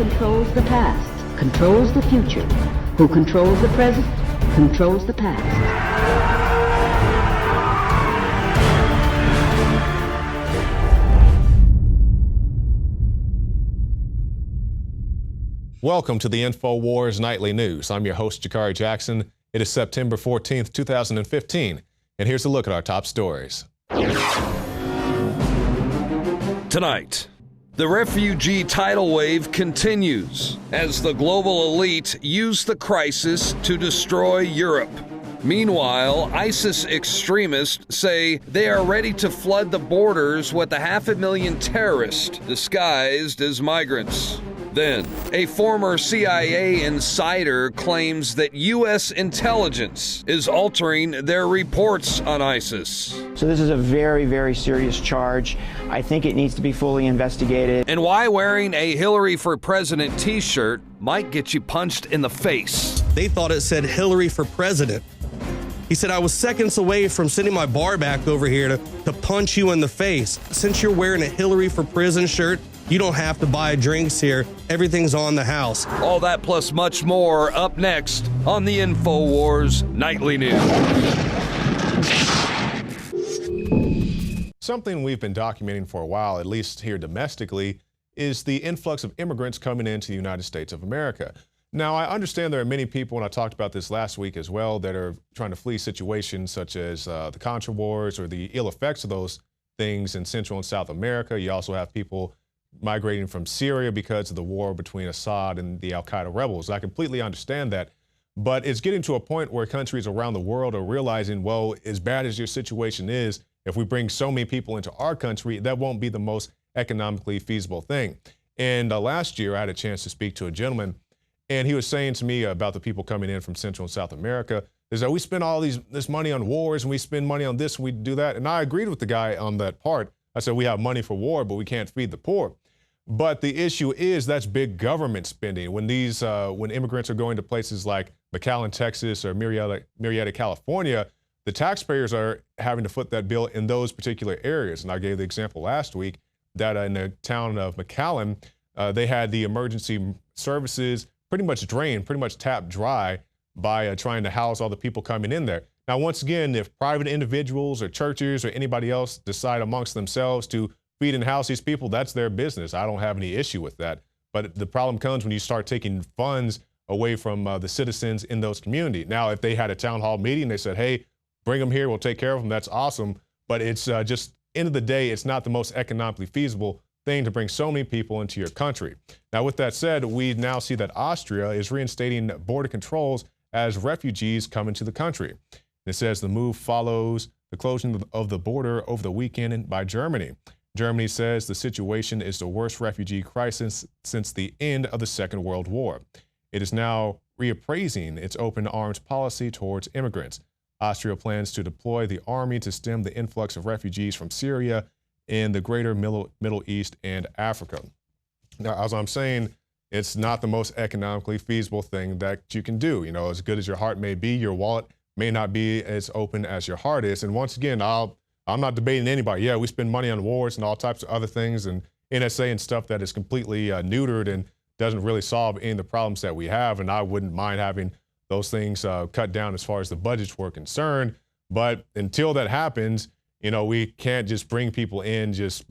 controls the past, controls the future. Who controls the present, controls the past. Welcome to the Infowars Nightly News. I'm your host, Jakari Jackson. It is September 14th, 2015, and here's a look at our top stories. Tonight, the refugee tidal wave continues as the global elite use the crisis to destroy Europe. Meanwhile, ISIS extremists say they are ready to flood the borders with 500,000 terrorists disguised as migrants. Then, a former CIA insider claims that U.S. intelligence is altering their reports on ISIS. So this is a very, very serious charge. I think it needs to be fully investigated. And why wearing a Hillary for President t-shirt might get you punched in the face. They thought it said Hillary for President. He said, I was seconds away from sending my bar back over here to punch you in the face. Since you're wearing a Hillary for Prison shirt, you don't have to buy drinks here. Everything's on the house. All that plus much more up next on the Infowars Nightly News. Something we've been documenting for a while, at least here domestically, is the influx of immigrants coming into the United States of America. Now, I understand there are many people, and I talked about this last week as well, that are trying to flee situations such as the Contra Wars or the ill effects of those things in Central and South America. You also have people migrating from Syria because of the war between Assad and the al-Qaeda rebels. I completely understand that, but it's getting to a point where countries around the world are realizing, well, as bad as your situation is, if we bring so many people into our country, that won't be the most economically feasible thing. And last year, I had a chance to speak to a gentleman, and he was saying to me about the people coming in from Central and South America, is that we spend all this money on wars, and we spend money on this, and we do that. And I agreed with the guy on that part. I said, we have money for war, but we can't feed the poor. But the issue is that's big government spending. When when immigrants are going to places like McAllen, Texas, or Murrieta, California, the taxpayers are having to foot that bill in those particular areas. And I gave the example last week that in the town of McAllen, they had the emergency services pretty much drained, pretty much tapped dry by trying to house all the people coming in there. Now, once again, if private individuals or churches or anybody else decide amongst themselves to feed and house these people, that's their business. I don't have any issue with that. But the problem comes when you start taking funds away from the citizens in those communities. Now, if they had a town hall meeting, they said, hey, bring them here, we'll take care of them, that's awesome. But it's just, end of the day, it's not the most economically feasible thing to bring so many people into your country. Now, with that said, we now see that Austria is reinstating border controls as refugees come into the country. It says the move follows the closing of the border over the weekend by Germany. Germany says the situation is the worst refugee crisis since the end of the Second World War. It is now reappraising its open arms policy towards immigrants. Austria plans to deploy the army to stem the influx of refugees from Syria in the greater Middle East and Africa. Now, as I'm saying, it's not the most economically feasible thing that you can do. You know, as good as your heart may be, your wallet may not be as open as your heart is. And once again, I'm not debating anybody. Yeah, we spend money on wars and all types of other things and NSA and stuff that is completely neutered and doesn't really solve any of the problems that we have. And I wouldn't mind having those things cut down as far as the budgets were concerned. But until that happens, you know, we can't just bring people in, just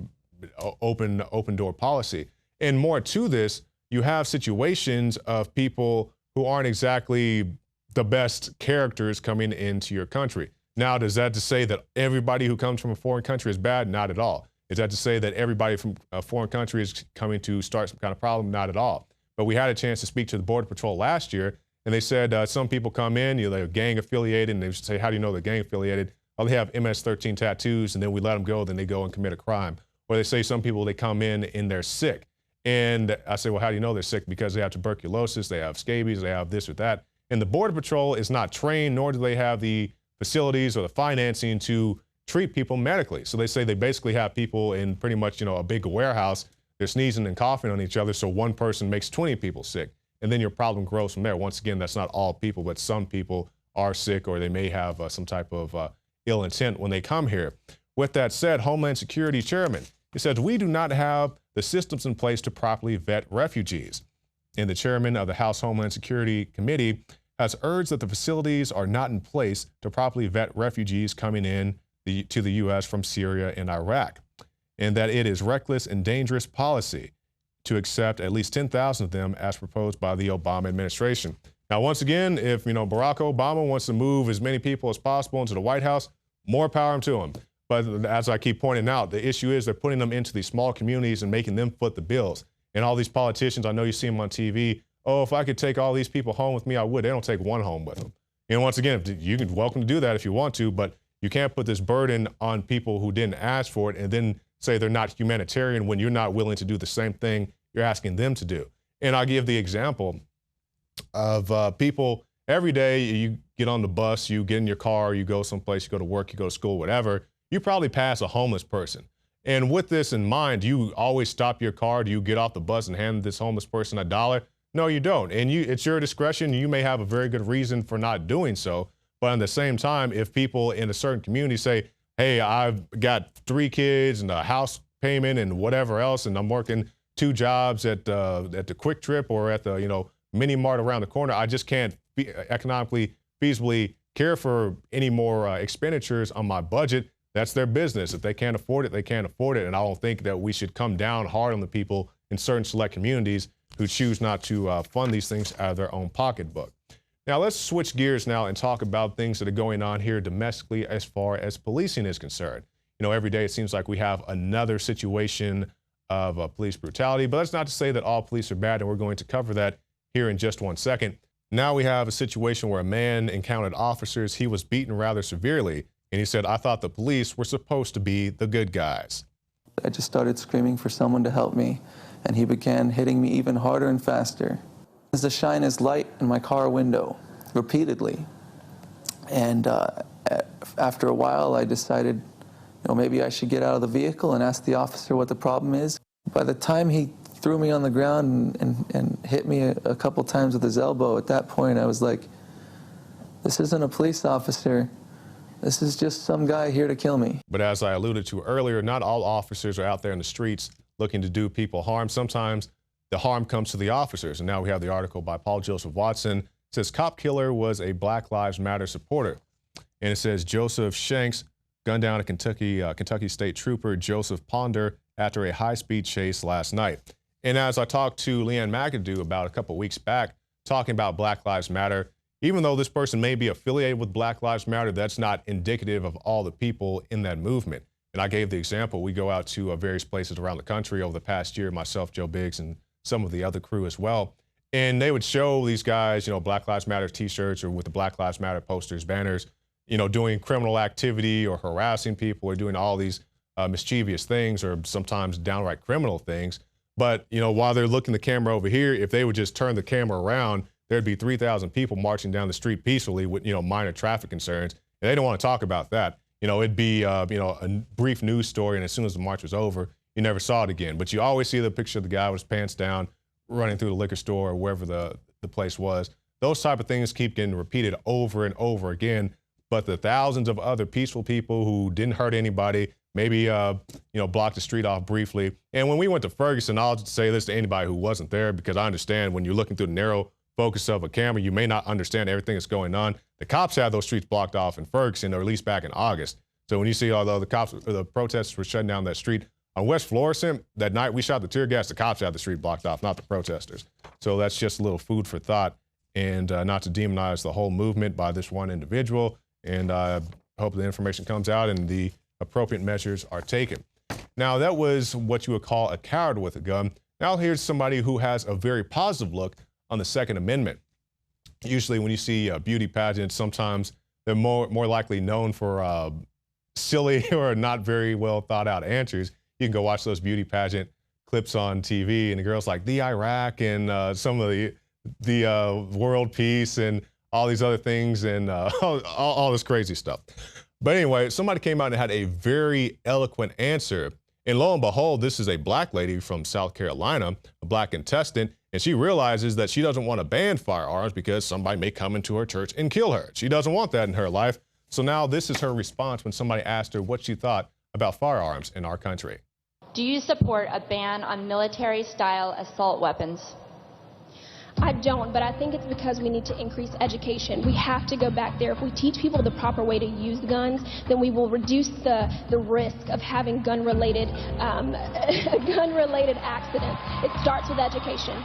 open door policy. And more to this, you have situations of people who aren't exactly the best characters coming into your country. Now, does that to say that everybody who comes from a foreign country is bad? Not at all. Is that to say that everybody from a foreign country is coming to start some kind of problem? Not at all. But we had a chance to speak to the Border Patrol last year, and they said some people come in, you know, they're gang affiliated, and they say, how do you know they're gang affiliated? Oh, they have MS-13 tattoos, and then we let them go, then they go and commit a crime. Or they say some people, they come in and they're sick. And I say, well, how do you know they're sick? Because they have tuberculosis, they have scabies, they have this or that. And the Border Patrol is not trained, nor do they have the facilities or the financing to treat people medically. So they say they basically have people in pretty much, you know, a big warehouse. They're sneezing and coughing on each other, so one person makes 20 people sick. And then your problem grows from there. Once again, that's not all people, but some people are sick or they may have some type of ill intent when they come here. With that said, Homeland Security Chairman, he says, we do not have the systems in place to properly vet refugees. And the chairman of the House Homeland Security Committee has urged that the facilities are not in place to properly vet refugees coming in to the U.S. from Syria and Iraq, and that it is reckless and dangerous policy to accept at least 10,000 of them as proposed by the Obama administration. Now, once again, if Barack Obama wants to move as many people as possible into the White House, more power to him. But as I keep pointing out, the issue is they're putting them into these small communities and making them foot the bills. And all these politicians, I know you see them on TV, oh, if I could take all these people home with me, I would. They don't take one home with them. And once again, you can welcome to do that if you want to, but you can't put this burden on people who didn't ask for it and then say they're not humanitarian when you're not willing to do the same thing you're asking them to do. And I'll give the example of people every day. You get on the bus, you get in your car, you go someplace, you go to work, you go to school, whatever. You probably pass a homeless person. And with this in mind, you always stop your car. Do you get off the bus and hand this homeless person $1? No, you don't. And it's your discretion. You may have a very good reason for not doing so. But at the same time, if people in a certain community say, hey, I've got 3 kids and a house payment and whatever else, and I'm working 2 jobs at the Quick Trip or at the mini mart around the corner, I just can't economically feasibly care for any more expenditures on my budget. That's their business. If they can't afford it, they can't afford it. And I don't think that we should come down hard on the people in certain select communities who choose not to fund these things out of their own pocketbook. Now, let's switch gears now and talk about things that are going on here domestically as far as policing is concerned. Every day it seems like we have another situation of police brutality, but that's not to say that all police are bad, and we're going to cover that here in just one second. Now we have a situation where a man encountered officers. He was beaten rather severely, and he said, I thought the police were supposed to be the good guys. I just started screaming for someone to help me, and he began hitting me even harder and faster. As to shine his light in my car window repeatedly. And after a while, I decided, maybe I should get out of the vehicle and ask the officer what the problem is. By the time he threw me on the ground and hit me a couple times with his elbow, at that point I was like, this isn't a police officer. This is just some guy here to kill me. But as I alluded to earlier, not all officers are out there in the streets looking to do people harm. Sometimes the harm comes to the officers. And now we have the article by Paul Joseph Watson. It says cop killer was a Black Lives Matter supporter. And it says Joseph Shanks gunned down a Kentucky State Trooper, Joseph Ponder, after a high-speed chase last night. And as I talked to Lee Ann McAdoo about a couple weeks back, talking about Black Lives Matter, even though this person may be affiliated with Black Lives Matter, that's not indicative of all the people in that movement. And I gave the example, we go out to various places around the country over the past year, myself, Joe Biggs, and some of the other crew as well. And they would show these guys, Black Lives Matter t-shirts or with the Black Lives Matter posters, banners, doing criminal activity or harassing people or doing all these mischievous things or sometimes downright criminal things. But, while they're looking the camera over here, if they would just turn the camera around, there'd be 3,000 people marching down the street peacefully with, minor traffic concerns. And they don't want to talk about that. It'd be, a brief news story. And as soon as the march was over, you never saw it again. But you always see the picture of the guy with his pants down, running through the liquor store or wherever the place was. Those type of things keep getting repeated over and over again. But the thousands of other peaceful people who didn't hurt anybody, maybe, blocked the street off briefly. And when we went to Ferguson, I'll just say this to anybody who wasn't there, because I understand when you're looking through the narrow focus of a camera, you may not understand everything that's going on. The cops had those streets blocked off in Ferguson, or at least back in August. So when you see, although the protesters were shutting down that street on West Florissant, that night we shot the tear gas, the cops had the street blocked off, not the protesters. So that's just a little food for thought, and not to demonize the whole movement by this one individual. And I hope the information comes out and the appropriate measures are taken. Now, that was what you would call a coward with a gun. Now here's somebody who has a very positive look on the Second Amendment. Usually when you see beauty pageants, sometimes they're more likely known for silly or not very well thought out answers. You can go watch those beauty pageant clips on TV, and the girls like the Iraq and some of the world peace and all these other things and all this crazy stuff. But anyway, somebody came out and had a very eloquent answer. And lo and behold, this is a black lady from South Carolina, a black contestant, and she realizes that she doesn't want to ban firearms because somebody may come into her church and kill her. She doesn't want that in her life. So now this is her response when somebody asked her what she thought about firearms in our country. Do you support a ban on military-style assault weapons? I don't, but I think it's because we need to increase education. We have to go back there. If we teach people the proper way to use guns, then we will reduce the risk of having gun-related accidents. It starts with education.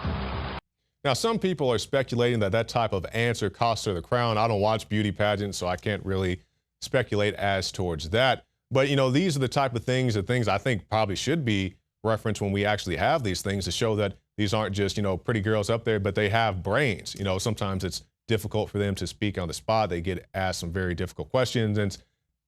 Now, some people are speculating that that type of answer cost her the crown. I don't watch beauty pageants, so I can't really speculate as towards that. But, you know, these are the type of things I think probably should be referenced when we actually have these things, to show that these aren't just, you know, pretty girls up there, but they have brains. You know, sometimes it's difficult for them to speak on the spot. They get asked some very difficult questions and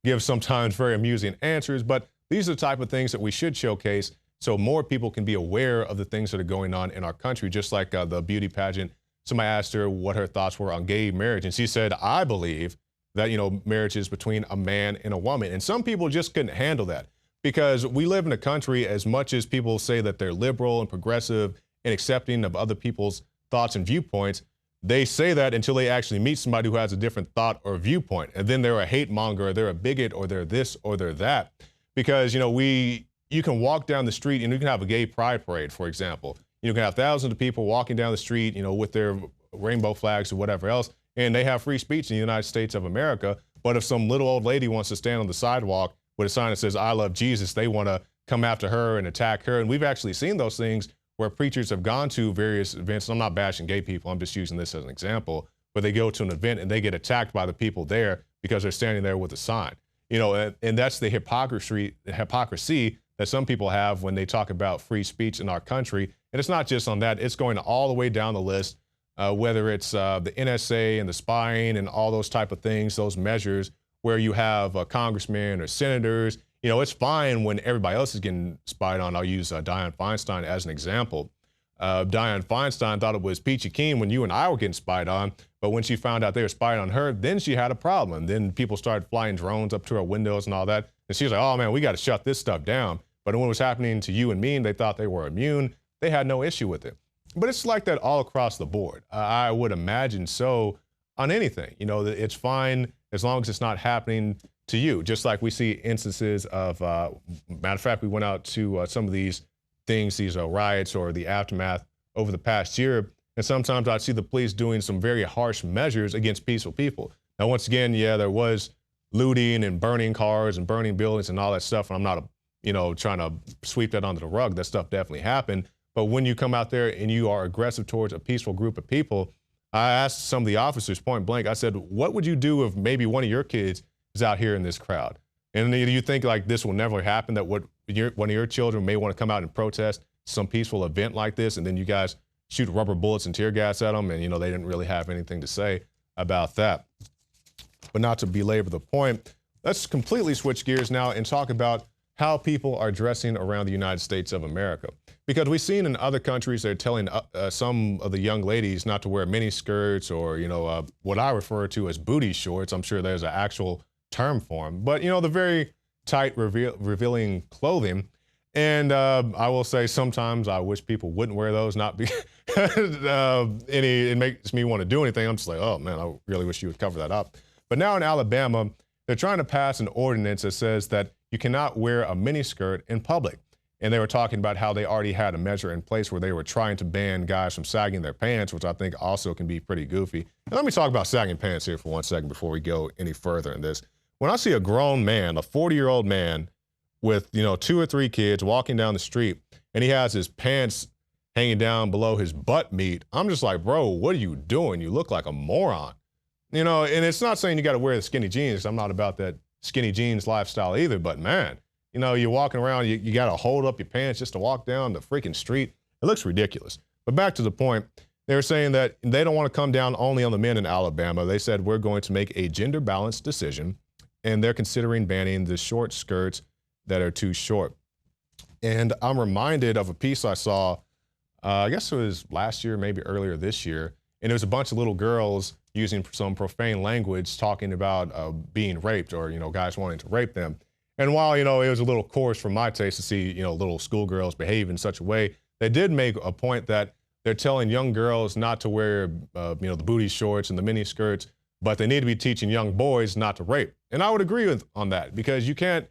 give sometimes very amusing answers. But these are the type of things that we should showcase so more people can be aware of the things that are going on in our country. Just like the beauty pageant, somebody asked her what her thoughts were on gay marriage, and she said, I believe that, you know, marriage is between a man and a woman. And some people just couldn't handle that, because we live in a country, as much as people say that they're liberal and progressive and accepting of other people's thoughts and viewpoints, they say that until they actually meet somebody who has a different thought or viewpoint. And then they're a hate monger, or they're a bigot, or they're this, or they're that. Because, you know, you can walk down the street and you can have a gay pride parade, for example. You can have thousands of people walking down the street, you know, with their rainbow flags or whatever else, and they have free speech in the United States of America. But if some little old lady wants to stand on the sidewalk with a sign that says, I love Jesus, they want to come after her and attack her. And we've actually seen those things where preachers have gone to various events. I'm not bashing gay people, I'm just using this as an example, but they go to an event and they get attacked by the people there because they're standing there with a sign. You know, and that's the hypocrisy that some people have when they talk about free speech in our country. And it's not just on that, it's going all the way down the list, whether it's the NSA and the spying and all those type of things, those measures where you have congressmen or senators. You know, it's fine when everybody else is getting spied on. I'll use Dianne Feinstein as an example. Dianne Feinstein thought it was peachy keen when you and I were getting spied on, but when she found out they were spying on her, then she had a problem. And then people started flying drones up to her windows and all that. And she was like, oh man, we got to shut this stuff down. But when it was happening to you and me and they thought they were immune, they had no issue with it. But it's like that all across the board. I would imagine so on anything. You know, it's fine as long as it's not happening to you. Just like we see instances of, matter of fact, we went out to some of these things, these riots or the aftermath over the past year, and sometimes I see the police doing some very harsh measures against peaceful people. Now, once again, yeah, there was looting and burning cars and burning buildings and all that stuff, and I'm not, you know, trying to sweep that under the rug. That stuff definitely happened. But when you come out there and you are aggressive towards a peaceful group of people, I asked some of the officers point blank, I said, what would you do if maybe one of your kids is out here in this crowd? And do you think like this will never happen, that one of your children may want to come out and protest some peaceful event like this, and then you guys shoot rubber bullets and tear gas at them, and, you know, they didn't really have anything to say about that. But not to belabor the point, let's completely switch gears now and talk about how people are dressing around the United States of America. Because we've seen in other countries, they're telling some of the young ladies not to wear mini skirts or, you know, what I refer to as booty shorts. I'm sure there's an actual term for them. But, you know, the very tight, revealing clothing. And I will say sometimes I wish people wouldn't wear those, not because it makes me want to do anything. I'm just like, oh man, I really wish you would cover that up. But now in Alabama, they're trying to pass an ordinance that says that you cannot wear a miniskirt in public. And they were talking about how they already had a measure in place where they were trying to ban guys from sagging their pants, which I think also can be pretty goofy. And let me talk about sagging pants here for 1 second before we go any further in this. When I see a grown man, a 40-year-old man with, you know, 2 or 3 kids walking down the street, and he has his pants hanging down below his butt meat, I'm just like, bro, what are you doing? You look like a moron. You know, and it's not saying you got to wear the skinny jeans. I'm not about that skinny jeans lifestyle either, but man, you know, you're walking around, you got to hold up your pants just to walk down the freaking street. It looks ridiculous. But back to the point, they were saying that they don't want to come down only on the men in Alabama. They said, we're going to make a gender balanced decision, and they're considering banning the short skirts that are too short. And I'm reminded of a piece I saw, I guess it was last year, maybe earlier this year, and it was a bunch of little girls using some profane language talking about being raped, or, you know, guys wanting to rape them. And while, you know, it was a little coarse for my taste to see, you know, little schoolgirls behave in such a way, they did make a point that they're telling young girls not to wear, you know, the booty shorts and the mini skirts, but they need to be teaching young boys not to rape. And I would agree on that, because you can't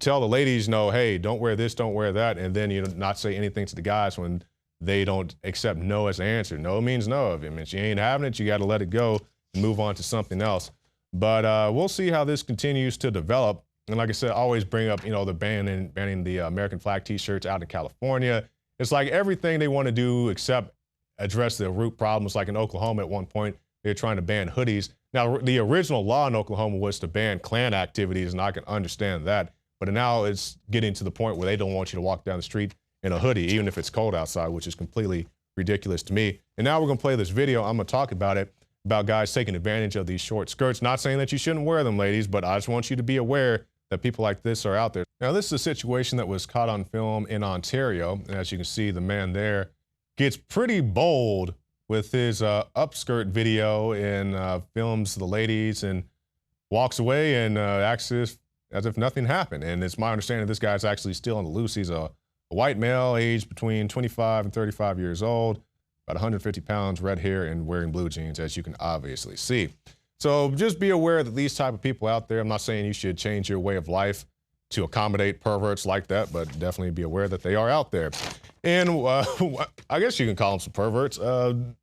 tell the ladies, no, hey, don't wear this, don't wear that, and then, you know, not say anything to the guys when they don't accept no as the answer. No means no. If it means you ain't having it, you got to let it go and move on to something else. But we'll see how this continues to develop. And like I said, I always bring up, the banning the American flag T-shirts out in California. It's like everything they want to do except address the root problems. Like in Oklahoma at one point, they're trying to ban hoodies. Now, the original law in Oklahoma was to ban Klan activities, and I can understand that. But now it's getting to the point where they don't want you to walk down the street in a hoodie, even if it's cold outside, which is completely ridiculous to me. And now we're going to play this video. I'm going to talk about it, about guys taking advantage of these short skirts. Not saying that you shouldn't wear them, ladies, but I just want you to be aware that people like this are out there. Now, this is a situation that was caught on film in Ontario. And as you can see, the man there gets pretty bold with his upskirt video and films the ladies and walks away and acts as if nothing happened. And it's my understanding this guy's actually still on the loose. He's a white male, aged between 25 and 35 years old, about 150 pounds, red hair, and wearing blue jeans, as you can obviously see. So just be aware that these type of people out there, I'm not saying you should change your way of life to accommodate perverts like that, but definitely be aware that they are out there. And I guess you can call them some perverts.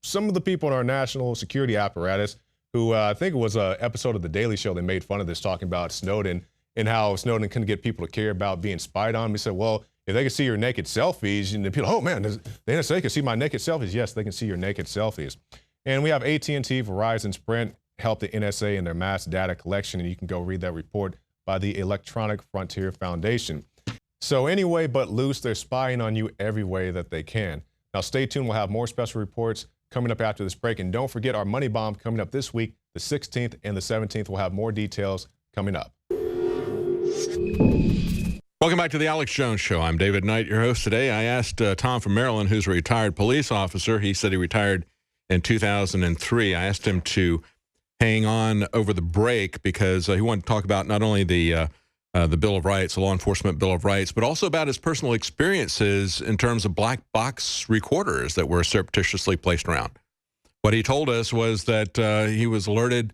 Some of the people in our national security apparatus who I think it was an episode of The Daily Show, they made fun of this, talking about Snowden and how Snowden couldn't get people to care about being spied on. He said, well, if they can see your naked selfies, and the people, oh man, the NSA can see my naked selfies. Yes, they can see your naked selfies. And we have AT&T, Verizon, Sprint help the NSA in their mass data collection, and you can go read that report by the Electronic Frontier Foundation. So anyway but loose, they're spying on you every way that they can. Now stay tuned, we'll have more special reports coming up after this break, and don't forget our money bomb coming up this week, the 16th and the 17th. We'll have more details coming up. Welcome back to the Alex Jones Show. I'm David Knight, your host today. I asked Tom from Maryland, who's a retired police officer. He said he retired in 2003. I asked him to hang on over the break because he wanted to talk about not only the Bill of Rights, the Law Enforcement Bill of Rights, but also about his personal experiences in terms of black box recorders that were surreptitiously placed around. What he told us was that he was alerted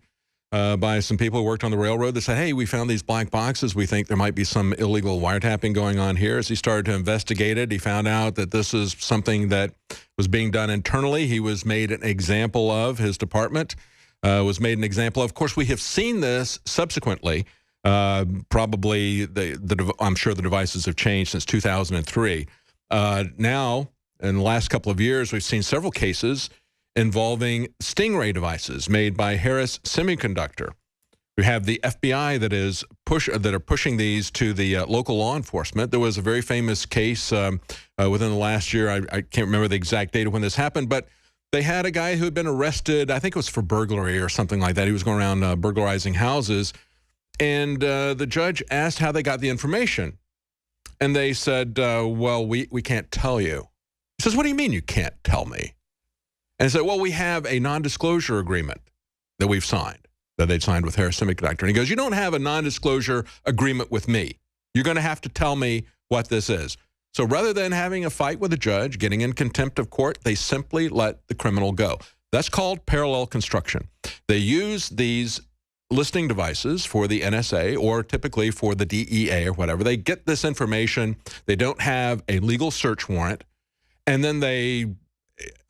by some people who worked on the railroad that said, hey, we found these black boxes. We think there might be some illegal wiretapping going on here. As he started to investigate it, he found out that this is something that was being done internally. He was made an example of. His department was made an example of. Of course, we have seen this subsequently. Probably, I'm sure the devices have changed since 2003. Now, in the last couple of years, we've seen several cases involving Stingray devices made by Harris Semiconductor. We have the FBI that are pushing these to the local law enforcement. There was a very famous case within the last year. I can't remember the exact date of when this happened, but they had a guy who had been arrested. I think it was for burglary or something like that. He was going around burglarizing houses, and the judge asked how they got the information, and they said, "Well, we can't tell you." He says, "What do you mean you can't tell me?" And said, well, we have a non-disclosure agreement that we've signed, that they'd signed with Harris Semiconductor. And he goes, you don't have a non-disclosure agreement with me. You're going to have to tell me what this is. So rather than having a fight with a judge, getting in contempt of court, they simply let the criminal go. That's called parallel construction. They use these listening devices for the NSA or typically for the DEA or whatever. They get this information. They don't have a legal search warrant. And then they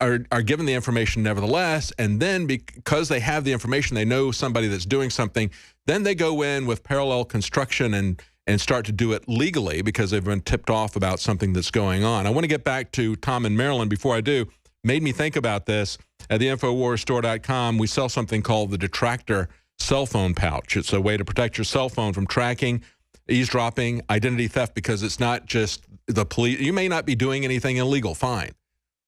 are given the information nevertheless, and then because they have the information, they know somebody that's doing something, then they go in with parallel construction and start to do it legally because they've been tipped off about something that's going on. I want to get back to Tom in Maryland. Before I do, made me think about this. At the InfoWarsStore.com, we sell something called the Detractor cell phone pouch. It's a way to protect your cell phone from tracking, eavesdropping, identity theft, because it's not just the police. You may not be doing anything illegal, fine.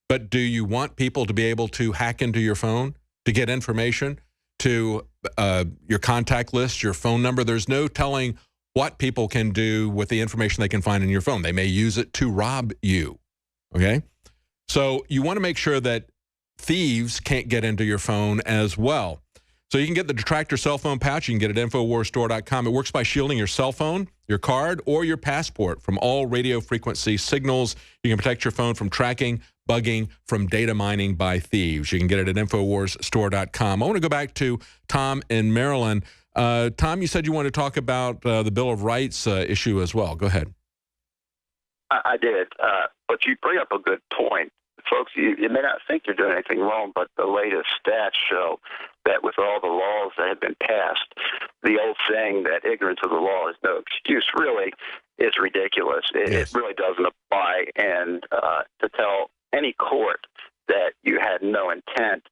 But do you want people to be able to hack into your phone, to get information, to your contact list, your phone number? There's no telling what people can do with the information they can find in your phone. They may use it to rob you, okay? So you want to make sure that thieves can't get into your phone as well. So you can get the Detractor cell phone pouch. You can get it at InfoWarsStore.com. It works by shielding your cell phone, your card, or your passport from all radio frequency signals. You can protect your phone from tracking, bugging, from data mining by thieves. You can get it at InfoWarsStore.com. I want to go back to Tom in Maryland. Tom, you said you wanted to talk about the Bill of Rights issue as well. Go ahead. I did. But you bring up a good point folks, you may not think you're doing anything wrong, but the latest stats show that with all the laws that have been passed, the old saying that ignorance of the law is no excuse really is ridiculous. It really doesn't apply. And to tell any court that you had no intent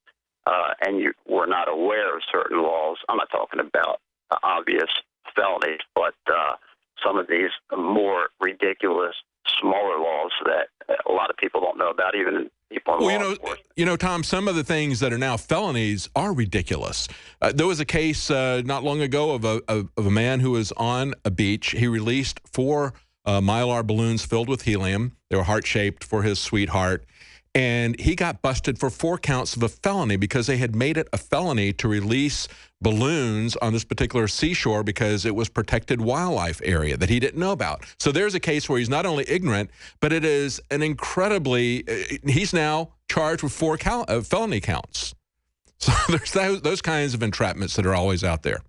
and you were not aware of certain laws, I'm not talking about obvious felonies, but some of these more ridiculous, smaller laws that a lot of people don't know about, even people in law enforcement. You know, Tom, some of the things that are now felonies are ridiculous. There was a case not long ago of a man who was on a beach. He released 4 Mylar balloons filled with helium. They were heart-shaped for his sweetheart. And he got busted for 4 counts of a felony because they had made it a felony to release balloons on this particular seashore because it was protected wildlife area that he didn't know about. So there's a case where he's not only ignorant, but it is an incredibly, he's now charged with 4 felony counts. So there's those kinds of entrapments that are always out there.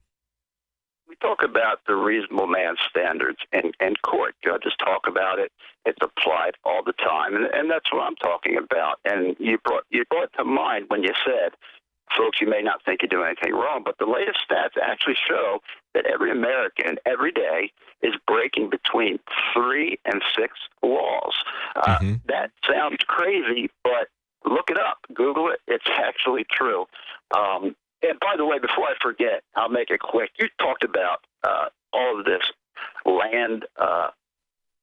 We talk about the reasonable man standards in court. Judges talk about it. It's applied all the time, and that's what I'm talking about. And you brought to mind when you said, folks, you may not think you're doing anything wrong, but the latest stats actually show that every American every day is breaking between 3 and 6 laws. That sounds crazy, but look it up. Google it. It's actually true. And by the way, before I forget, I'll make it quick. You talked about all of this land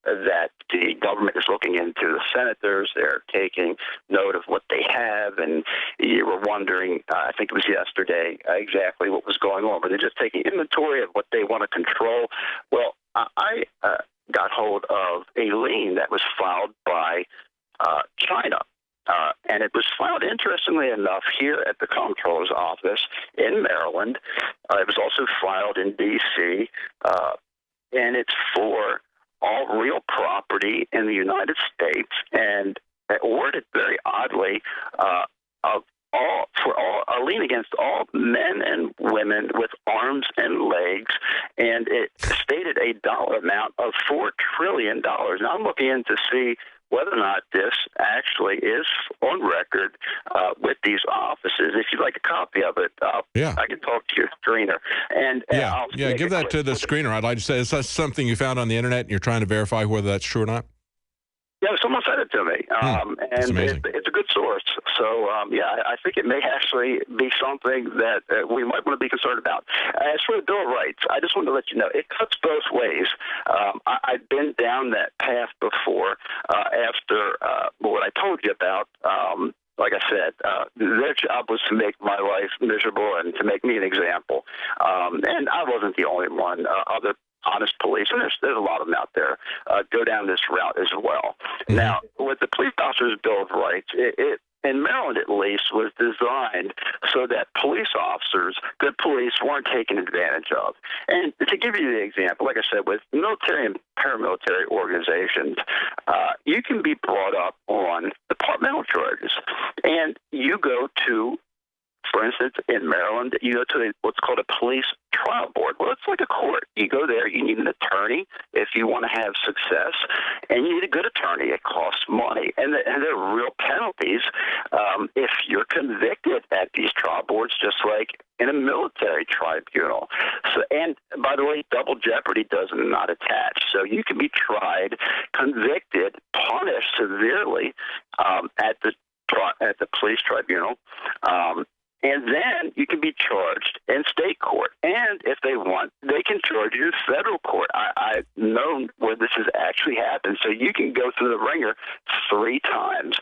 that the government is looking into. The senators, they're taking note of what they have, and you were wondering, I think it was yesterday, exactly what was going on. But they're just taking inventory of what they want to control. Well, I got hold of a lien that was filed by China. And it was filed, interestingly enough, here at the Comptroller's office in Maryland. It was also filed in D.C., and it's for all real property in the United States, and worded very oddly, a lien against all men and women with arms and legs, and it stated a dollar amount of $4 trillion. Now, I'm looking in to see whether or not this actually is on record with these offices. If you'd like a copy of it, I can talk to your screener. And give that to the screener. I'd like to say, is that something you found on the internet and you're trying to verify whether that's true or not? Yeah, someone sent it to me, and it's a good source. So, I think it may actually be something that we might want to be concerned about. As for the Bill of Rights, I just wanted to let you know, it cuts both ways. I've been down that path before after what I told you about. Like I said, their job was to make my life miserable and to make me an example. And I wasn't the only one. Other honest police, and there's a lot of them out there, go down this route as well. Now, with the Police Officers' Bill of Rights, it in Maryland at least, was designed so that police officers, good police, weren't taken advantage of. And to give you the example, like I said, with military and paramilitary organizations, you can be brought up on departmental charges, and you go to, for instance, in Maryland, you go to what's called a police trial board. Well, it's like a court. You go there, you need an attorney if you want to have success, and you need a good attorney. It costs money. And there are real penalties if you're convicted at these trial boards, just like in a military tribunal. So, and by the way, double jeopardy does not attach. So you can be tried, convicted, punished severely at the police tribunal. And then you can be charged in state court. And if they want, they can charge you in federal court. I've known where this has actually happened. So you can go through the ringer 3 times.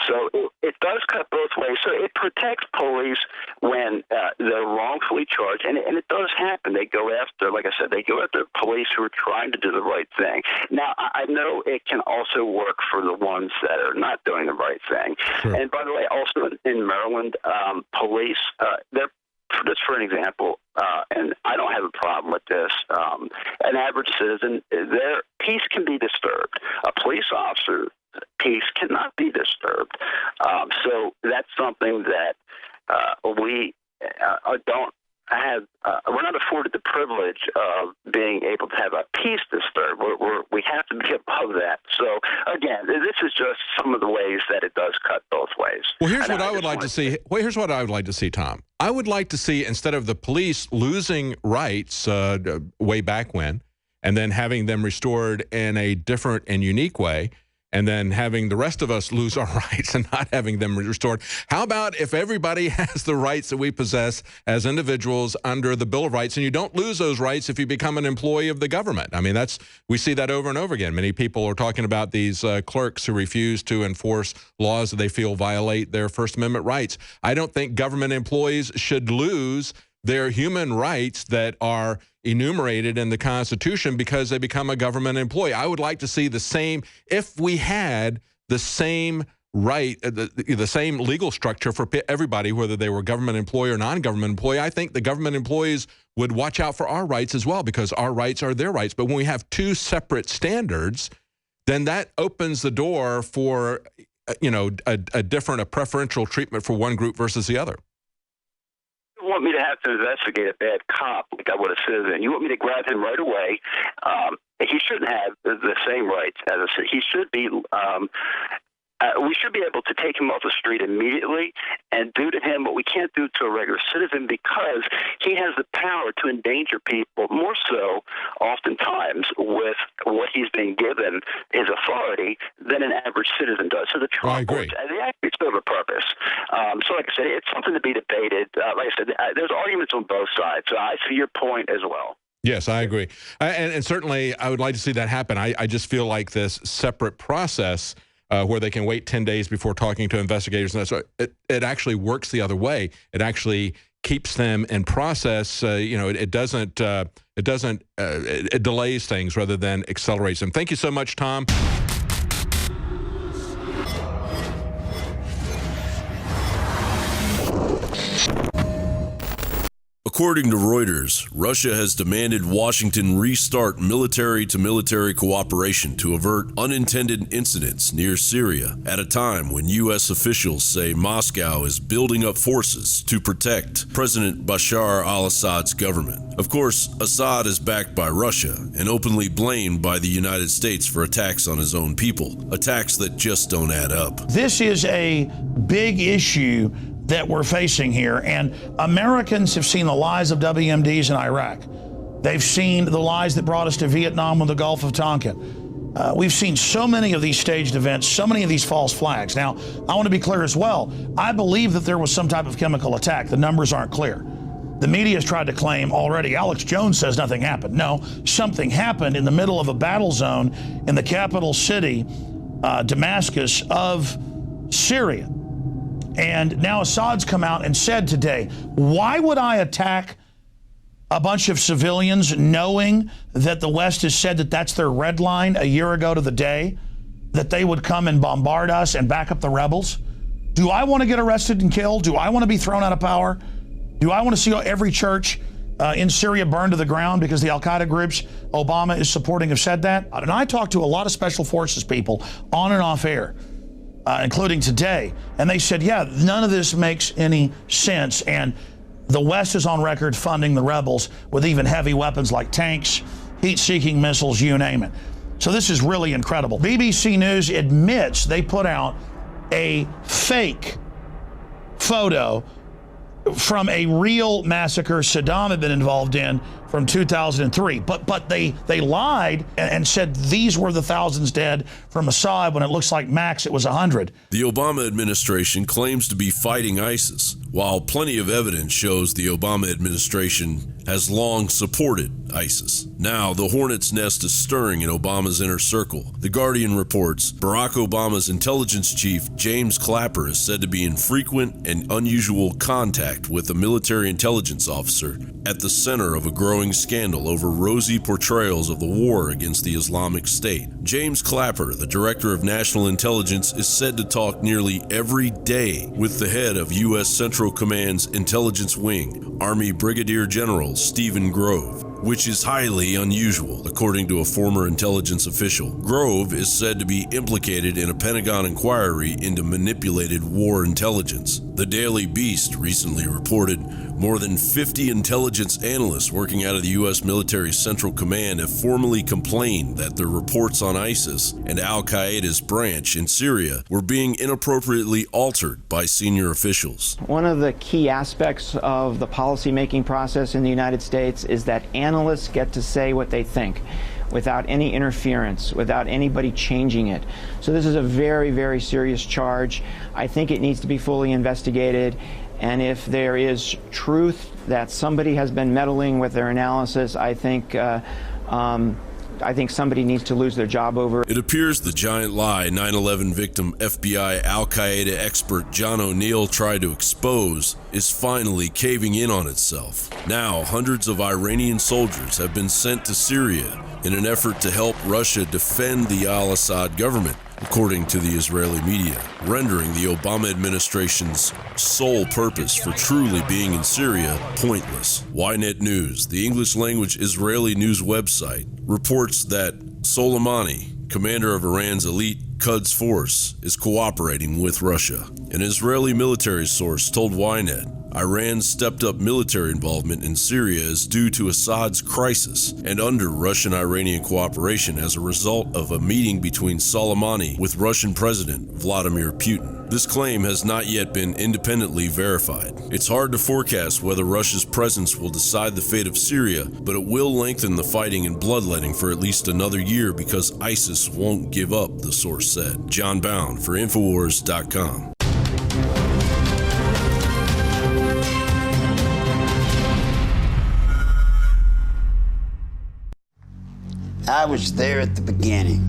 So it does cut both ways. So it protects police when they're wrongfully charged. And it does happen. They go after, like I said, they go after police who are trying to do the right thing. Now, I know it can also work for the ones that are not doing the right thing. Sure. And by the way, also in Maryland, police, they're, just for an example, and I don't have a problem with this, an average citizen, their peace can be disturbed. A police officer's peace cannot be disturbed. So that's something that we don't have, we're not afforded the privilege of being able to have a peace disturbed. We have to be above that. So again, this is just some of the ways that it does cut both ways. Well, here's what I would like to see. Well, here's what I would like to see, Tom. I would like to see, instead of the police losing rights way back when, and then having them restored in a different and unique way, and then having the rest of us lose our rights and not having them restored. How about if everybody has the rights that we possess as individuals under the Bill of Rights, and you don't lose those rights if you become an employee of the government? I mean, we see that over and over again. Many people are talking about these clerks who refuse to enforce laws that they feel violate their First Amendment rights. I don't think government employees should lose their human rights that are enumerated in the Constitution because they become a government employee. I would like to see the same, if we had the same right, the same legal structure for everybody, whether they were government employee or non-government employee. I think the government employees would watch out for our rights as well, because our rights are their rights. But when we have two separate standards, then that opens the door for, a preferential treatment for one group versus the other. You want me to have to investigate a bad cop like I would a citizen. You want me to grab him right away. He shouldn't have the same rights as a citizen. He should be. We should be able to take him off the street immediately and do to him what we can't do to a regular citizen, because he has the power to endanger people, more so oftentimes with what he's being given his authority than an average citizen does. So the Trump courts, they actually serve a purpose. So like I said, it's something to be debated. Like I said, there's arguments on both sides. So I see your point as well. Yes, I agree. And certainly I would like to see that happen. I just feel like this separate process where they can wait 10 days before talking to investigators, and it actually works the other way. It actually keeps them in process. It delays things rather than accelerates them. Thank you so much, Tom. According to Reuters, Russia has demanded Washington restart military-to-military cooperation to avert unintended incidents near Syria at a time when U.S. officials say Moscow is building up forces to protect President Bashar al-Assad's government. Of course, Assad is backed by Russia and openly blamed by the United States for attacks on his own people, attacks that just don't add up. This is a big issue that we're facing here, and Americans have seen the lies of WMDs in Iraq. They've seen the lies that brought us to Vietnam and the Gulf of Tonkin. We've seen so many of these staged events, so many of these false flags. Now, I want to be clear as well. I believe that there was some type of chemical attack. The numbers aren't clear. The media has tried to claim already. Alex Jones says nothing happened. No, something happened in the middle of a battle zone in the capital city, Damascus, of Syria. And now Assad's come out and said today, why would I attack a bunch of civilians knowing that the West has said that that's their red line a year ago to the day, that they would come and bombard us and back up the rebels? Do I want to get arrested and killed? Do I want to be thrown out of power? Do I want to see every church in Syria burned to the ground because the al-Qaeda groups Obama is supporting have said that? And I talked to a lot of special forces people on and off air, including today, and they said, yeah, none of this makes any sense, and the West is on record funding the rebels with even heavy weapons like tanks, heat-seeking missiles, you name it. So this is really incredible. BBC News admits they put out a fake photo from a real massacre Saddam had been involved in from 2003. But they lied and said these were the thousands dead from Assad when it looks like max it was 100. The Obama administration claims to be fighting ISIS, while plenty of evidence shows the Obama administration has long supported ISIS. Now, the hornet's nest is stirring in Obama's inner circle. The Guardian reports Barack Obama's intelligence chief, James Clapper, is said to be in frequent and unusual contact with a military intelligence officer at the center of a growing scandal over rosy portrayals of the war against the Islamic State. James Clapper, the director of national intelligence, is said to talk nearly every day with the head of U.S. Central Command's intelligence wing, Army Brigadier General Stephen Grove, which is highly unusual, according to a former intelligence official. Grove is said to be implicated in a Pentagon inquiry into manipulated war intelligence. The Daily Beast recently reported more than 50 intelligence analysts working out of the U.S. military Central Command have formally complained that their reports on ISIS and al-Qaeda's branch in Syria were being inappropriately altered by senior officials. One of the key aspects of the policy-making process in the United States is that analysts get to say what they think without any interference, without anybody changing it. So this is a very, very serious charge. I think it needs to be fully investigated. And if there is truth that somebody has been meddling with their analysis, I think somebody needs to lose their job over it. It appears the giant lie 9/11 victim FBI al-Qaeda expert John O'Neill tried to expose is finally caving in on itself. Now, hundreds of Iranian soldiers have been sent to Syria in an effort to help Russia defend the al-Assad government, according to the Israeli media, rendering the Obama administration's sole purpose for truly being in Syria pointless. Ynet News, the English-language Israeli news website, reports that Soleimani, commander of Iran's elite Quds force, is cooperating with Russia. An Israeli military source told Ynet Iran's stepped-up military involvement in Syria is due to Assad's crisis and under Russian-Iranian cooperation as a result of a meeting between Soleimani with Russian President Vladimir Putin. This claim has not yet been independently verified. It's hard to forecast whether Russia's presence will decide the fate of Syria, but it will lengthen the fighting and bloodletting for at least another year because ISIS won't give up, the source said. John Bound for Infowars.com. I was there at the beginning,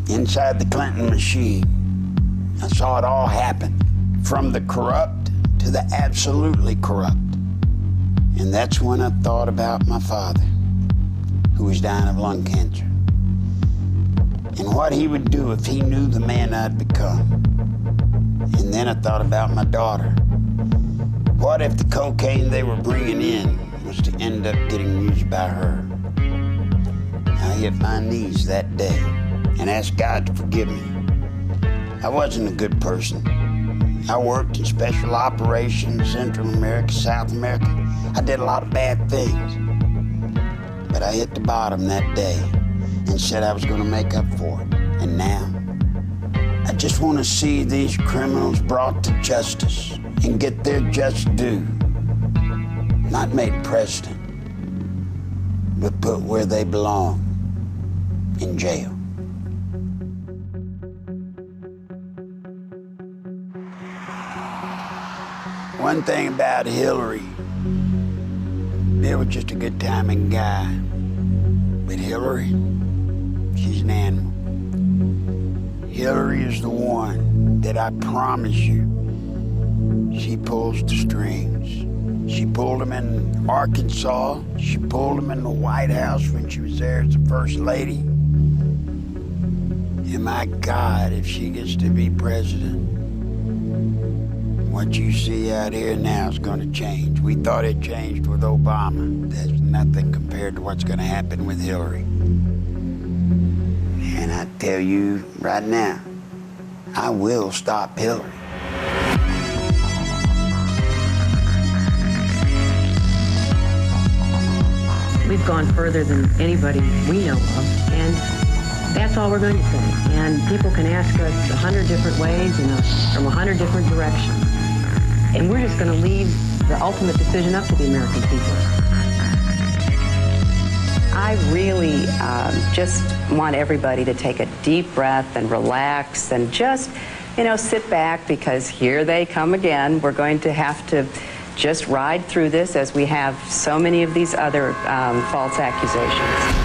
inside the Clinton machine. I saw it all happen, from the corrupt to the absolutely corrupt. And that's when I thought about my father, who was dying of lung cancer, and what he would do if he knew the man I'd become. And then I thought about my daughter. What if the cocaine they were bringing in was to end up getting used by her? I hit my knees that day and asked God to forgive me. I wasn't a good person. I worked in special operations, Central America, South America. I did a lot of bad things. But I hit the bottom that day and said I was going to make up for it. And now, I just want to see these criminals brought to justice and get their just due. Not made president, but put where they belong. In jail. One thing about Hillary, Bill was just a good timing guy. But Hillary, she's an animal. Hillary is the one that I promise you, she pulls the strings. She pulled them in Arkansas. She pulled them in the White House when she was there as the First Lady. And my God, if she gets to be president, what you see out here now is going to change. We thought it changed with Obama. There's nothing compared to what's going to happen with Hillary. And I tell you right now, I will stop Hillary. We've gone further than anybody we know of, and that's all we're going to say. And people can ask us 100 different ways and from 100 different directions. And we're just going to leave the ultimate decision up to the American people. I really just want everybody to take a deep breath and relax and just, sit back, because here they come again. We're going to have to just ride through this as we have so many of these other false accusations.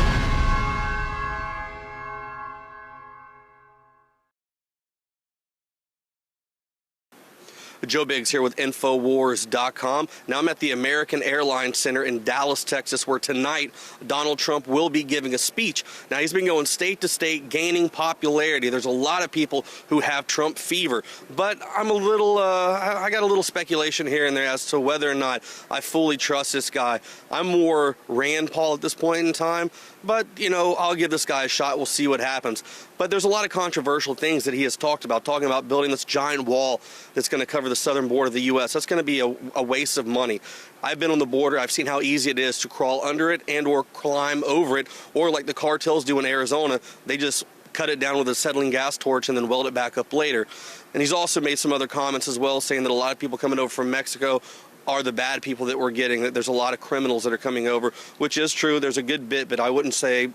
Joe Biggs here with Infowars.com. Now I'm at the American Airlines Center in Dallas, Texas, where tonight Donald Trump will be giving a speech. Now he's been going state to state, gaining popularity. There's a lot of people who have Trump fever, but I'm a little, I got a little speculation here and there as to whether or not I fully trust this guy. I'm more Rand Paul at this point in time, but, you know, I'll give this guy a shot. We'll see what happens. But there's a lot of controversial things that he has talked about, talking about building this giant wall that's going to cover the southern border of the U.S. That's going to be a waste of money. I've been on the border. I've seen how easy it is to crawl under it and or climb over it, or like the cartels do in Arizona, they just cut it down with a acetylene gas torch and then weld it back up later. And he's also made some other comments as well, saying that a lot of people coming over from Mexico are the bad people that we're getting, that there's a lot of criminals that are coming over, which is true. There's a good bit, but I wouldn't say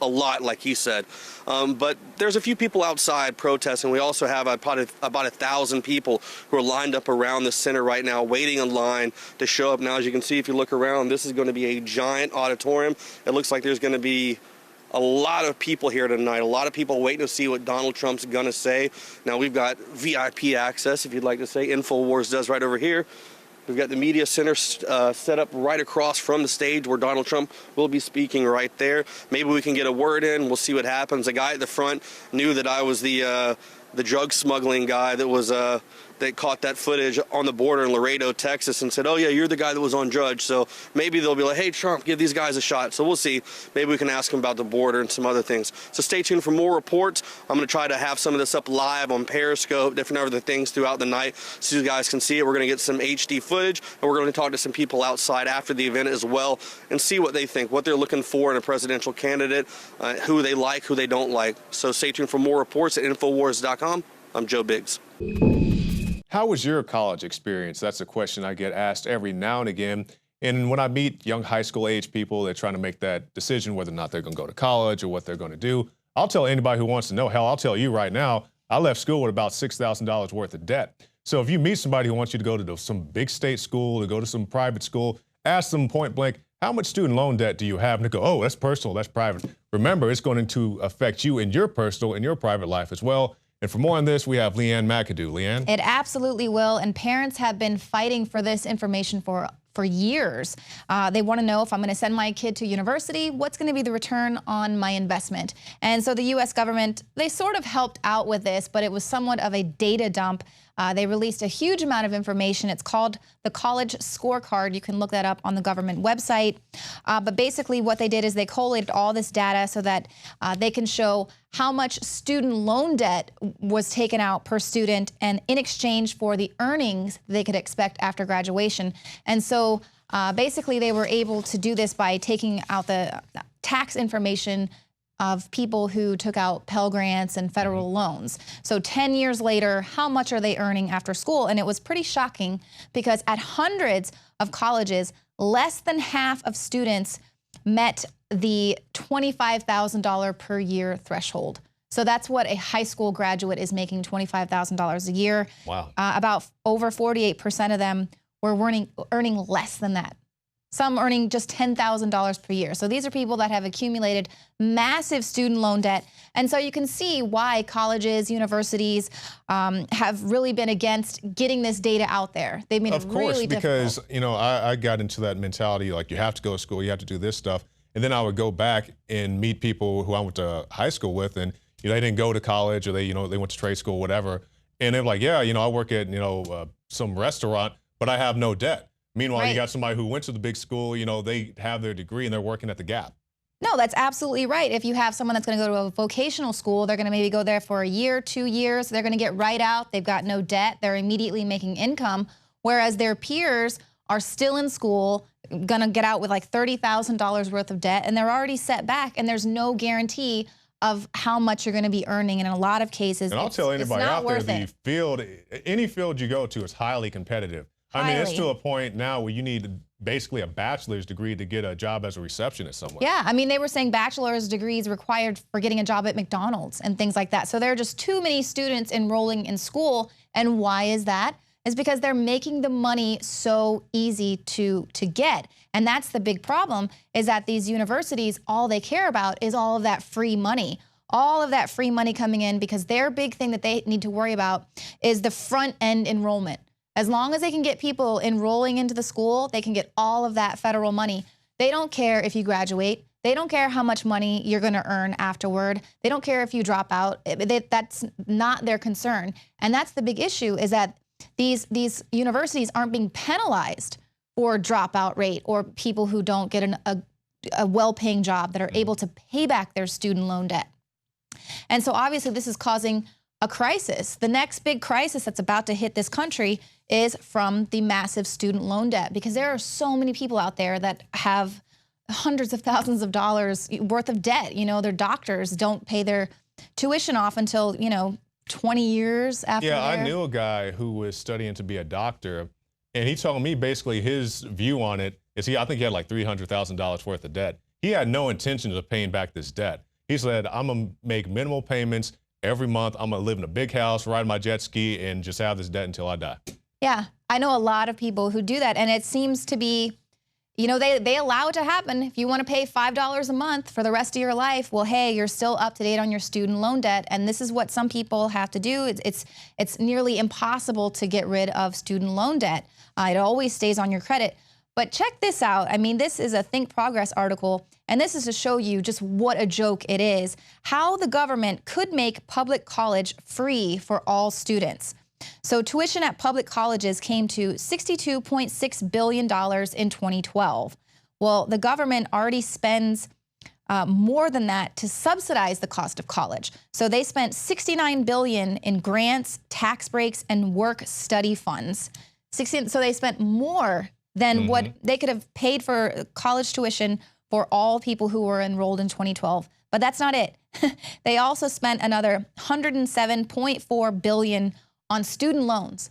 a lot like he said. But there's a few people outside protesting. We also have about 1,000 people who are lined up around the center right now, waiting in line to show up. Now, as you can see, if you look around, this is going to be a giant auditorium. It looks like there's going to be a lot of people here tonight, a lot of people waiting to see what Donald Trump's going to say. Now, we've got VIP access, if you'd like to say. Infowars does right over here. We've got the media center set up right across from the stage where Donald Trump will be speaking right there. Maybe we can get a word in. We'll see what happens. The guy at the front knew that I was the drug smuggling guy that was that caught that footage on the border in Laredo, Texas, and said, "Oh yeah, you're the guy that was on Judge." So maybe they'll be like, "Hey, Trump, give these guys a shot." So we'll see. Maybe we can ask him about the border and some other things. So stay tuned for more reports. I'm going to try to have some of this up live on Periscope, different other things throughout the night, so you guys can see it. We're going to get some HD footage, and we're going to talk to some people outside after the event as well, and see what they think, what they're looking for in a presidential candidate, who they like, who they don't like. So stay tuned for more reports at Infowars.com. I'm Joe Biggs. How was your college experience? That's a question I get asked every now and again. And when I meet young high school age people, they're trying to make that decision whether or not they're going to go to college or what they're going to do. I'll tell anybody who wants to know. Hell, I'll tell you right now, I left school with about $6,000 worth of debt. So if you meet somebody who wants you to go to some big state school, to go to some private school, ask them point blank, how much student loan debt do you have? And they go, oh, that's personal, that's private. Remember, it's going to affect you in your personal and your private life as well. And for more on this, we have Lee Ann McAdoo. Lee Ann? It absolutely will, and parents have been fighting for this information for years. They want to know, if I'm going to send my kid to university, what's going to be the return on my investment? And so the U.S. government, they sort of helped out with this, but it was somewhat of a data dump. They released a huge amount of information. It's called the College Scorecard. You can look that up on the government website. But basically what they did is they collated all this data so that they can show how much student loan debt was taken out per student and in exchange for the earnings they could expect after graduation. And so basically they were able to do this by taking out the tax information of people who took out Pell Grants and federal loans. So 10 years later, how much are they earning after school? And it was pretty shocking because at hundreds of colleges, less than half of students met the $25,000 per year threshold. So that's what a high school graduate is making, $25,000 a year. Wow. About over 48% of them were earning less than that. Some earning just $10,000 per year. So these are people that have accumulated massive student loan debt. And so you can see why colleges, universities have really been against getting this data out there. They've made it really difficult. Of course, because, you know, I got into that mentality, like you have to go to school, you have to do this stuff. And then I would go back and meet people who I went to high school with, and you know, they didn't go to college, or they went to trade school, whatever. And they're like, yeah, I work at some restaurant, but I have no debt. Meanwhile, you got somebody who went to the big school, they have their degree and they're working at the Gap. No, that's absolutely right. If you have someone that's going to go to a vocational school, they're going to maybe go there for a year, 2 years. They're going to get right out. They've got no debt. They're immediately making income, whereas their peers are still in school, going to get out with like $30,000 worth of debt, and they're already set back, and there's no guarantee of how much you're going to be earning. And in a lot of cases, and I'll tell anybody out there, any field you go to is highly competitive. I mean, it's to a point now where you need basically a bachelor's degree to get a job as a receptionist somewhere. Yeah, I mean, they were saying bachelor's degrees required for getting a job at McDonald's and things like that. So there are just too many students enrolling in school. And why is that? It's because they're making the money so easy to get. And that's the big problem, is that these universities, all they care about is all of that free money. All of that free money coming in, because their big thing that they need to worry about is the front end enrollment. As long as they can get people enrolling into the school, they can get all of that federal money. They don't care if you graduate. They don't care how much money you're going to earn afterward. They don't care if you drop out. That's not their concern. And that's the big issue, is that these universities aren't being penalized for dropout rate or people who don't get a well-paying job, that are able to pay back their student loan debt. And so obviously this is causing a crisis. The next big crisis that's about to hit this country is from the massive student loan debt, because there are so many people out there that have hundreds of thousands of dollars worth of debt. You know, their doctors don't pay their tuition off until, 20 years after. Yeah, I knew a guy who was studying to be a doctor, and he told me basically his view on it is I think he had like $300,000 worth of debt. He had no intention of paying back this debt. He said, I'm gonna make minimal payments every month. I'm gonna live in a big house, ride my jet ski, and just have this debt until I die. Yeah, I know a lot of people who do that, and it seems to be, they allow it to happen. If you want to pay $5 a month for the rest of your life, well, hey, you're still up to date on your student loan debt, and this is what some people have to do. It's nearly impossible to get rid of student loan debt. It always stays on your credit. But check this out. I mean, this is a Think Progress article, and this is to show you just what a joke it is, how the government could make public college free for all students. So tuition at public colleges came to $62.6 billion in 2012. Well, the government already spends more than that to subsidize the cost of college. So they spent $69 billion in grants, tax breaks, and work-study funds. So they spent more than what they could have paid for college tuition for all people who were enrolled in 2012. But that's not it. They also spent another $107.4 billion on student loans.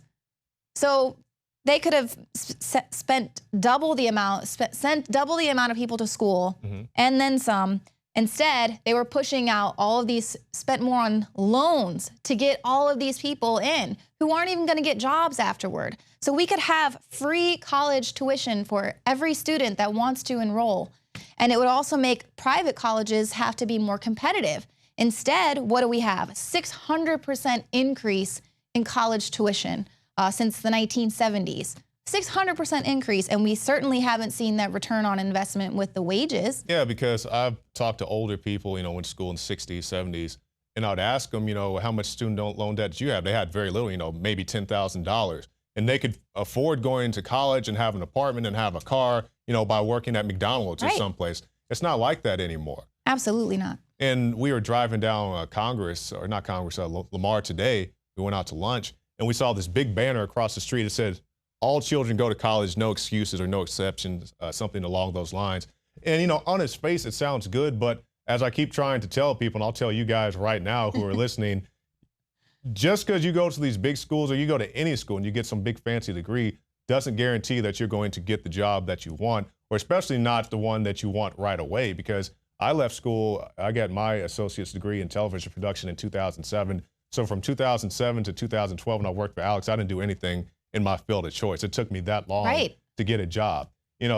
So they could have spent double the amount, sent double the amount of people to school and then some. Instead, they were pushing out all of these, spent more on loans to get all of these people in who aren't even gonna get jobs afterward. So we could have free college tuition for every student that wants to enroll. And it would also make private colleges have to be more competitive. Instead, what do we have? 600% increase in college tuition since the 1970s. 600% increase, and we certainly haven't seen that return on investment with the wages. Yeah, because I've talked to older people, went to school in the 60s, 70s, and I'd ask them, how much student loan debt did you have? They had very little, maybe $10,000. And they could afford going to college and have an apartment and have a car, by working at McDonald's or someplace. It's not like that anymore. Absolutely not. And we were driving down Lamar today. We went out to lunch, and we saw this big banner across the street that said, all children go to college, no excuses or no exceptions, something along those lines. And, on its face, it sounds good, but as I keep trying to tell people, and I'll tell you guys right now who are listening, just because you go to these big schools or you go to any school and you get some big fancy degree doesn't guarantee that you're going to get the job that you want, or especially not the one that you want right away. Because I left school, I got my associate's degree in television production in 2007. So from 2007 to 2012, when I worked for Alex, I didn't do anything in my field of choice. It took me that long to get a job.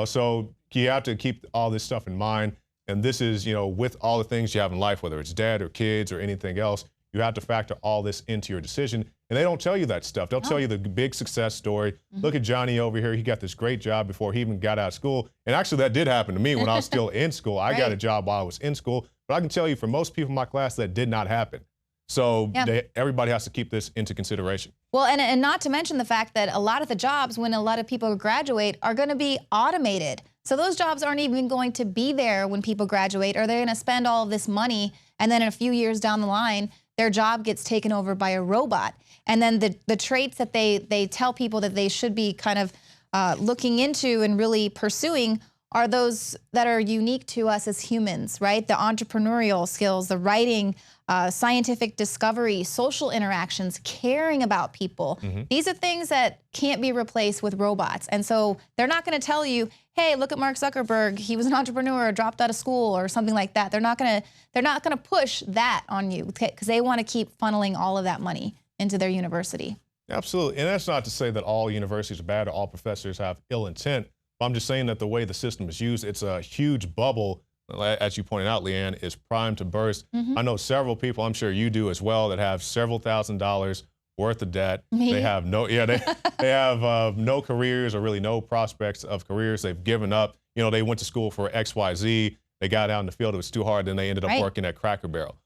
So you have to keep all this stuff in mind. And this is, with all the things you have in life, whether it's debt or kids or anything else, you have to factor all this into your decision. And they don't tell you that stuff. They'll tell you the big success story. Look at Johnny over here. He got this great job before he even got out of school. And actually, that did happen to me when I was still in school. I got a job while I was in school. But I can tell you, for most people in my class, that did not happen. So everybody has to keep this into consideration. Well, and not to mention the fact that a lot of the jobs, when a lot of people graduate, are going to be automated. So those jobs aren't even going to be there when people graduate, or they're going to spend all of this money, and then in a few years down the line, their job gets taken over by a robot. And then the traits that they tell people that they should be kind of looking into and really pursuing are those that are unique to us as humans, right? The entrepreneurial skills, the writing, scientific discovery, social interactions, caring about people. These are things that can't be replaced with robots. And so they're not going to tell you, hey, look at Mark Zuckerberg, he was an entrepreneur, dropped out of school, or something like that. They're not going to push that on you, because they want to keep funneling all of that money into their university. Absolutely. And that's not to say that all universities are bad or all professors have ill intent. But I'm just saying that the way the system is used, it's a huge bubble, as you pointed out, Lee Ann, is primed to burst. I know several people, I'm sure you do as well, that have several $1,000s worth of debt. Me? They have they have no careers, or really no prospects of careers. They've given up. They went to school for XYZ. They got out in the field, it was too hard, then they ended up working at Cracker Barrel.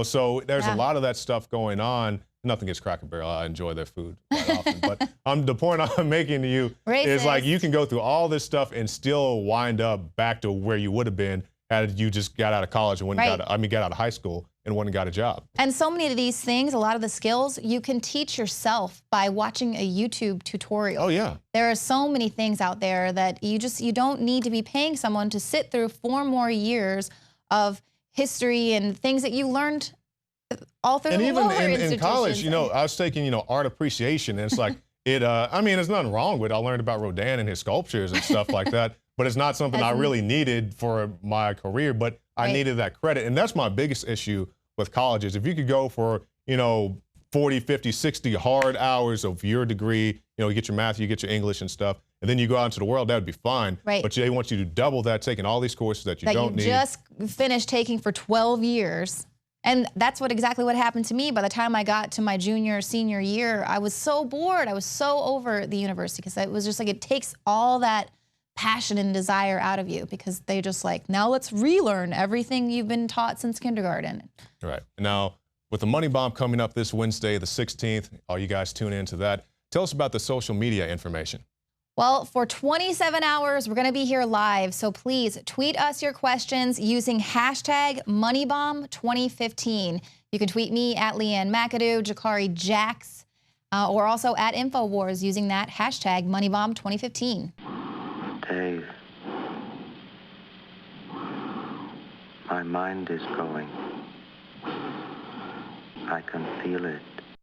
So there's a lot of that stuff going on nothing against Cracker Barrel. I enjoy their food quite often. But the point I'm making to you is like you can go through all this stuff and still wind up back to where you would have been had you just got out of college and got out of high school and went and got a job. And so many of these things, a lot of the skills, you can teach yourself by watching a YouTube tutorial. Oh, yeah. There are so many things out there that you don't need to be paying someone to sit through 4 more years of history and things that you learned all through the lower institutions. And even in college, you know, I was taking, you know, art appreciation, and it's like, I mean, there's nothing wrong with it. I learned about Rodin and his sculptures and stuff like that, but it's not something I really needed for my career, but I needed that credit. And that's my biggest issue with colleges. If you could go for, you know, 40, 50, 60 hard hours of your degree, you know, you get your math, you get your English and stuff, and then you go out into the world, that would be fine. Right. But they want you to double that, taking all these courses that you don't need. That you just finished taking for 12 years. And that's exactly what happened to me. By the time I got to my junior, senior year, I was so bored. I was so over the university because it was just like it takes all that passion and desire out of you because they just like, now let's relearn everything you've been taught since kindergarten. Right. Now, with the Money Bomb coming up this Wednesday, the 16th, all you guys tune into that. Tell us about the social media information. Well, for 27 hours, we're going to be here live, so please tweet us your questions using hashtag MoneyBomb2015. You can tweet me at Lee Ann McAdoo, Jakari Jackson, or also at Infowars using that hashtag MoneyBomb2015. Dave, my mind is going. I can feel it.